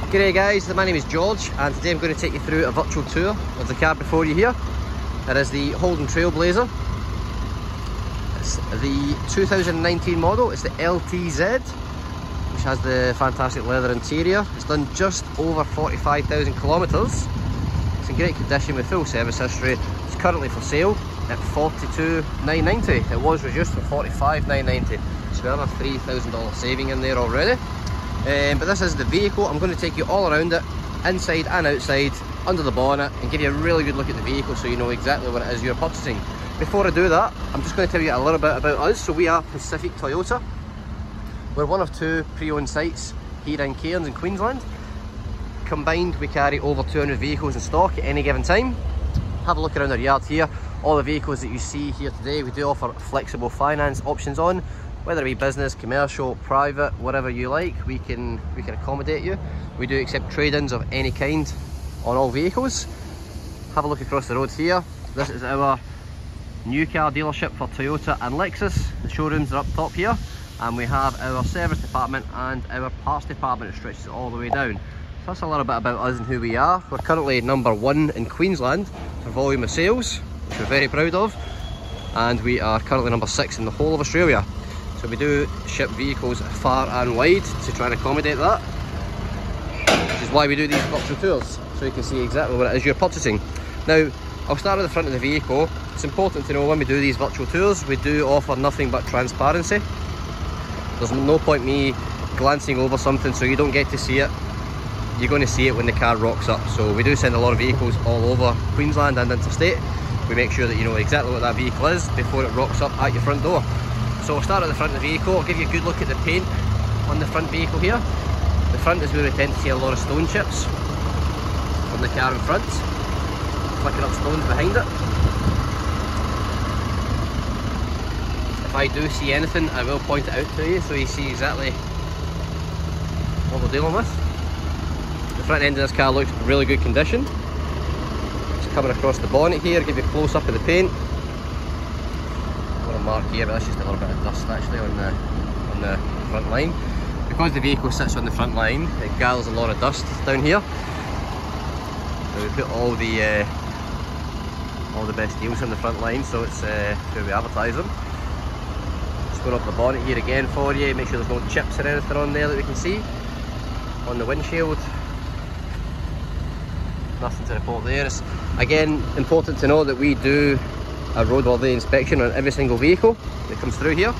G'day guys, my name is George and today I'm going to take you through a virtual tour of the car before you here. It is the Holden Trailblazer. It's the 2019 model, it's the LTZ, which has the fantastic leather interior. It's done just over 45,000 kilometres. It's in great condition with full service history. It's currently for sale at $42,990. It was reduced from $45,990, so we have a $3,000 saving in there already. But this is the vehicle. I'm going to take you all around it, inside and outside, under the bonnet, and give you a really good look at the vehicle so you know exactly what it is you're purchasing. Before I do that, I'm just going to tell you a little bit about us. So we are Pacific Toyota. We're one of two pre-owned sites here in Cairns in Queensland. Combined, we carry over 200 vehicles in stock at any given time. Have a look around our yard here. All the vehicles that you see here today, we do offer flexible finance options on. Whether it be business, commercial, private, whatever you like, we can accommodate you. We do accept trade-ins of any kind on all vehicles. Have a look across the road here. This is our new car dealership for Toyota and Lexus. The showrooms are up top here, and we have our service department and our parts department. It stretches all the way down. So that's a little bit about us and who we are. We're currently #1 in Queensland for volume of sales, which we're very proud of, and we are currently #6 in the whole of Australia. So we do ship vehicles far and wide to try and accommodate that, which is why we do these virtual tours, so you can see exactly what it is you're purchasing. Now, I'll start at the front of the vehicle. It's important to know when we do these virtual tours, we do offer nothing but transparency. There's no point me glancing over something so you don't get to see it. You're going to see it when the car rocks up. So we do send a lot of vehicles all over Queensland and interstate. We make sure that you know exactly what that vehicle is before it rocks up at your front door. So we'll start at the front of the vehicle. I'll give you a good look at the paint on the front vehicle here. The front is where we tend to see a lot of stone chips on the car in front, flicking up stones behind it. If I do see anything, I will point it out to you so you see exactly what we're dealing with. The front end of this car looks in really good condition. Just coming across the bonnet here, give you a close up of the paint. Mark here, but that's just a little bit of dust actually on the front line. Because the vehicle sits on the front line, it gathers a lot of dust down here. So we put all the best deals on the front line, so it's where we advertise them. Just going up the bonnet here again for you, make sure there's no chips or anything on there that we can see. On the windshield, nothing to report there. It's again important to know that we do a roadworthy inspection on every single vehicle that comes through here.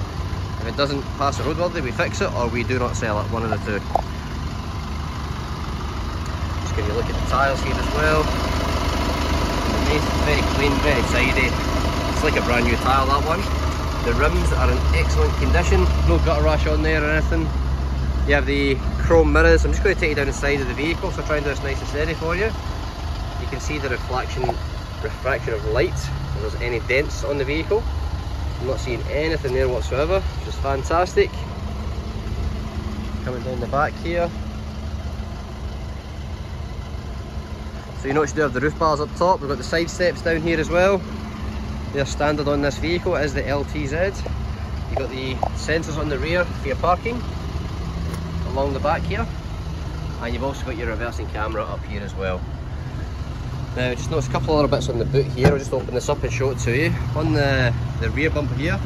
If it doesn't pass the roadworthy, we fix it, or we do not sell it, one of the two. Just give you a look at the tyres here as well. It's very clean, very tidy. It's like a brand new tyre, that one. The rims are in excellent condition, no gutter rash on there or anything. You have the chrome mirrors. I'm just going to take you down the side of the vehicle, so I'll try and do this nice and steady for you. You can see the refraction of light. If there's any dents on the vehicle, I'm not seeing anything there whatsoever, which is fantastic. Coming down the back here, so you notice you do have the roof bars up top. We've got the side steps down here as well. They're standard on this vehicle. It is the LTZ. You've got the sensors on the rear for your parking along the back here, and you've also got your reversing camera up here as well. Now, just notice a couple of other bits on the boot here. I'll just open this up and show it to you. On the rear bumper here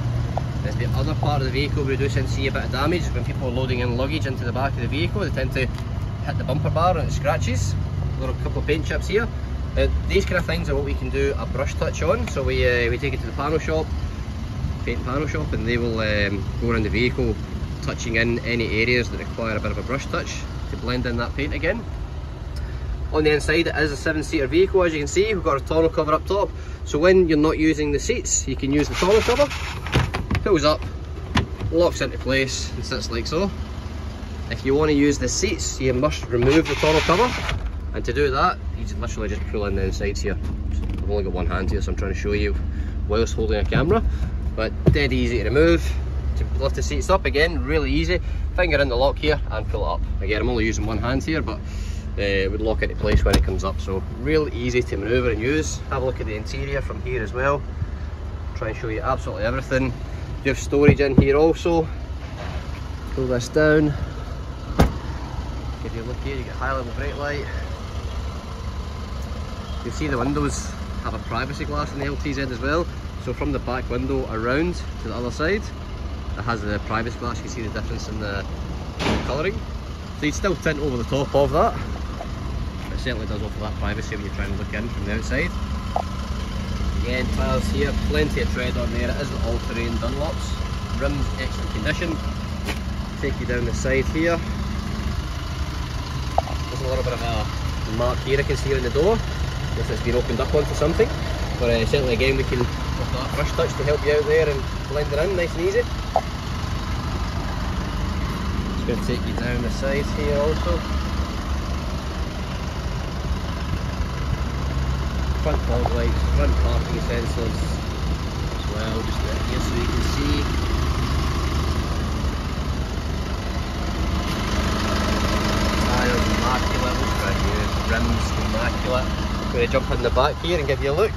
is the other part of the vehicle. We do tend to see a bit of damage when people are loading in luggage into the back of the vehicle. They tend to hit the bumper bar and it scratches. There are a couple of paint chips here. These kind of things are what we can do a brush touch on. So we take it to the panel shop, paint panel shop, and they will go around the vehicle touching in any areas that require a bit of a brush touch to blend in that paint again. On the inside, it is a 7-seater vehicle. As you can see, we've got a tonneau cover up top, so when you're not using the seats, you can use the tonneau cover. Pulls up, locks into place and sits like so. If you want to use the seats, you must remove the tonneau cover, and to do that, you just literally just pull in the insides here. I've only got one hand here, so I'm trying to show you whilst holding a camera, but dead easy to remove. To lift the seats up, again, really easy. Finger in the lock here and pull it up. Again, I'm only using one hand here, but it would lock into place when it comes up, so real easy to manoeuvre and use. Have a look at the interior from here as well. Try and show you absolutely everything. You have storage in here also. Pull this down. You If you look here, you get high level brake light. You'll see the windows have a privacy glass in the LTZ as well. So from the back window around to the other side, it has the privacy glass. You can see the difference in the colouring. So you'd still tint over the top of that. It certainly does offer that privacy when you're trying to look in from the outside. Again, tyres here, plenty of tread on there. It is the all-terrain Dunlops. Rims excellent condition. Take you down the side here. There's a little bit of a mark here I can see on the door, if it's been opened up onto something. But certainly again we can offer that brush touch to help you out there and blend it in nice and easy. Just going to take you down the side here also. Front fog lights, front parking sensors as well, just right here so you can see. Tyres immaculate, looks brand new, rims immaculate. I'm going to jump in the back here and give you a look.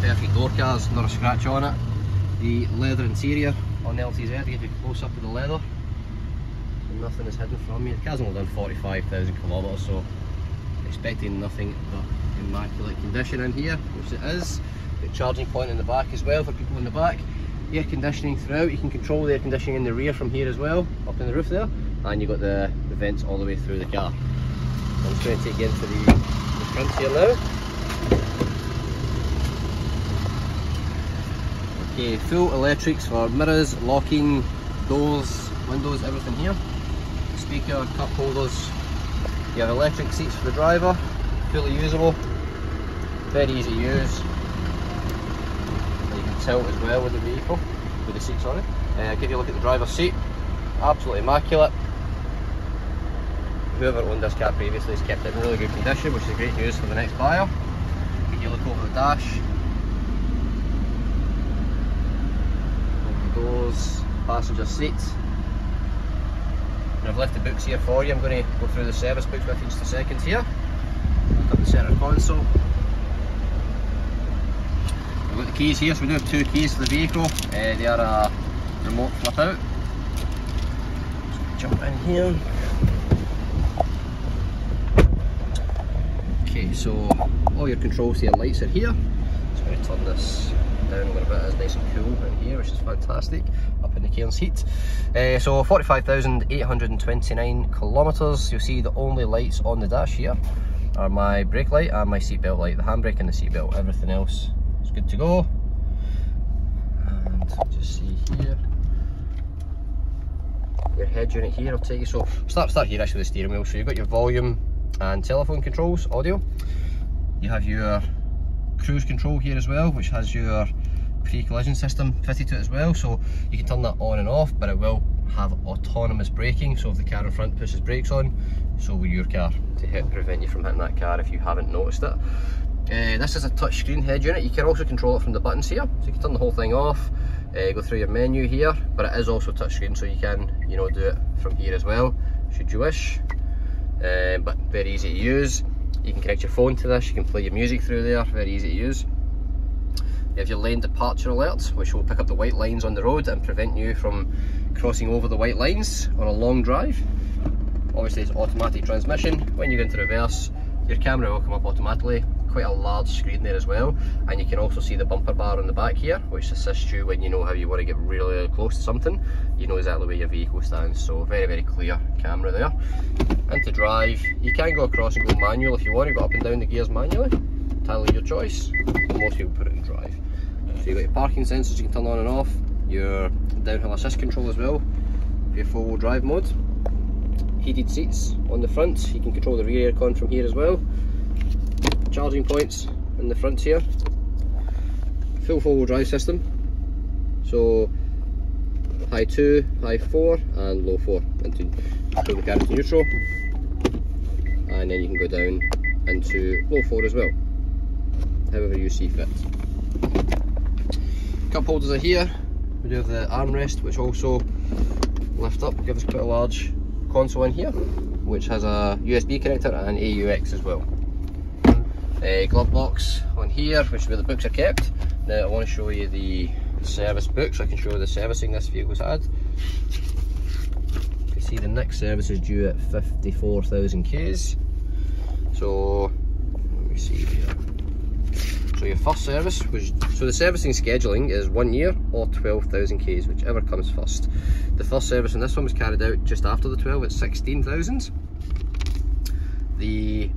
Perfect door cars, not a scratch on it. The leather interior on the LTZ, to give you a close up of the leather. Nothing is hidden from you. The car's only done 45,000 kilometres, so expecting nothing but immaculate condition in here, which it is. The charging point in the back as well for people in the back. Air conditioning throughout. You can control the air conditioning in the rear from here as well, up in the roof there, and you've got the vents all the way through the car. I'm just going to take you into the front here now. Okay, full electrics for mirrors, locking, doors, windows, everything here. Speaker, cup holders. You have electric seats for the driver, fully usable, very easy to use. And you can tilt as well with the vehicle, with the seats on it. I'll give you a look at the driver's seat, absolutely immaculate. Whoever owned this car previously has kept it in really good condition, which is great news for the next buyer. Give you a look over the dash, over the doors, passenger seats. And I've left the books here for you. I'm going to go through the service books with you in just a second here. Look up the centre console. I've got the keys here, so we do have two keys for the vehicle. They are a remote flip out. So jump in here. Okay, so all your controls to your lights are here. So I'm going to turn this down a little bit. It's nice and cool in here, which is fantastic. Up in the Cairns heat. So 45,829 kilometres. You'll see the only lights on the dash here are my brake light and my seatbelt light, the handbrake and the seatbelt. Everything else is good to go. And just see here, your head unit here. I'll take you. So start here actually with the steering wheel. So you've got your volume and telephone controls, audio. You have your cruise control here as well, which has your pre-collision system fitted to it as well, so you can turn that on and off, but it will have autonomous braking. So if the car in front pushes brakes on, so will your car, to help prevent you from hitting that car if you haven't noticed it. This is a touchscreen head unit. You can also control it from the buttons here, so you can turn the whole thing off, go through your menu here, but it is also touchscreen, so you can, you know, do it from here as well should you wish. But very easy to use. You can connect your phone to this, you can play your music through there, very easy to use. You have your lane departure alerts, which will pick up the white lines on the road and prevent you from crossing over the white lines on a long drive. Obviously it's automatic transmission. When you go into reverse, your camera will come up automatically. Quite a large screen there as well, and you can also see the bumper bar on the back here, which assists you when you know how you want to get really, really close to something. You know exactly where your vehicle stands, so very, very clear camera there. And to drive, you can go across and go manual if you want to, go up and down the gears manually, entirely your choice, but most people put it in drive. So you've got your parking sensors you can turn on and off, your downhill assist control as well, your four-wheel drive mode, heated seats on the front, you can control the rear aircon from here as well, charging points in the front here, full four-wheel drive system, so high 2, high 4 and low 4, and to throw the car into neutral, and then you can go down into low 4 as well, however you see fit. Cup holders are here. We do have the armrest, which also lift up, give us quite a large console in here, which has a USB connector and AUX as well. Glove box on here, which is where the books are kept. Now I want to show you the service book so I can show you the servicing this vehicle's had. You can see the next service is due at 54,000 Ks. So let me see here. So your first service was, so the servicing scheduling is 1 year or 12,000 Ks, whichever comes first. The first service on this one was carried out just after the 12 at 16,000. The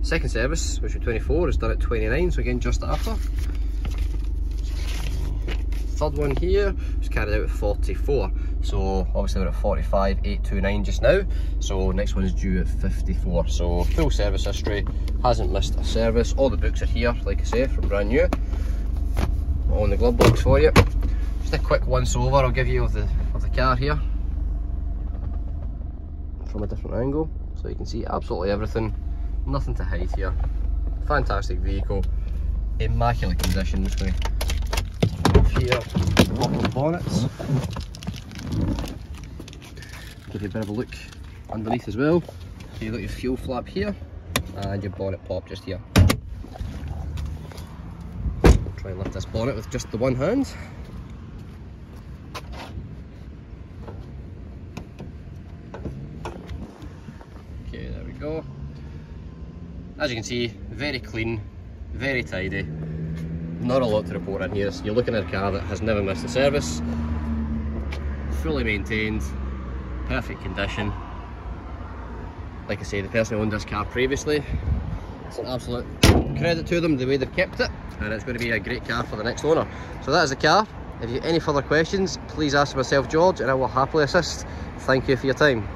second service, which was 24, is done at 29, so again just after. Third one here was carried out at 44, so obviously we're at 45,829 just now, so next one is due at 54. So full service history, hasn't missed a service. All the books are here, like I say, from brand new, all in the glove box for you. Just a quick once over I'll give you of the car here from a different angle, so you can see absolutely everything, nothing to hide here. Fantastic vehicle, immaculate condition. Just going to here, pop the bonnets, give you a bit of a look underneath as well. So you've got your fuel flap here and your bonnet pop just here. Try and lift this bonnet with just the one hand. Okay, there we go. As you can see, very clean, very tidy. Not a lot to report in here. So you're looking at a car that has never missed a service, fully maintained, perfect condition. Like I say, the person who owned this car previously, it's an absolute credit to them the way they've kept it, and it's going to be a great car for the next owner. So that is the car. If you have any further questions, please ask myself, George, and I will happily assist. Thank you for your time.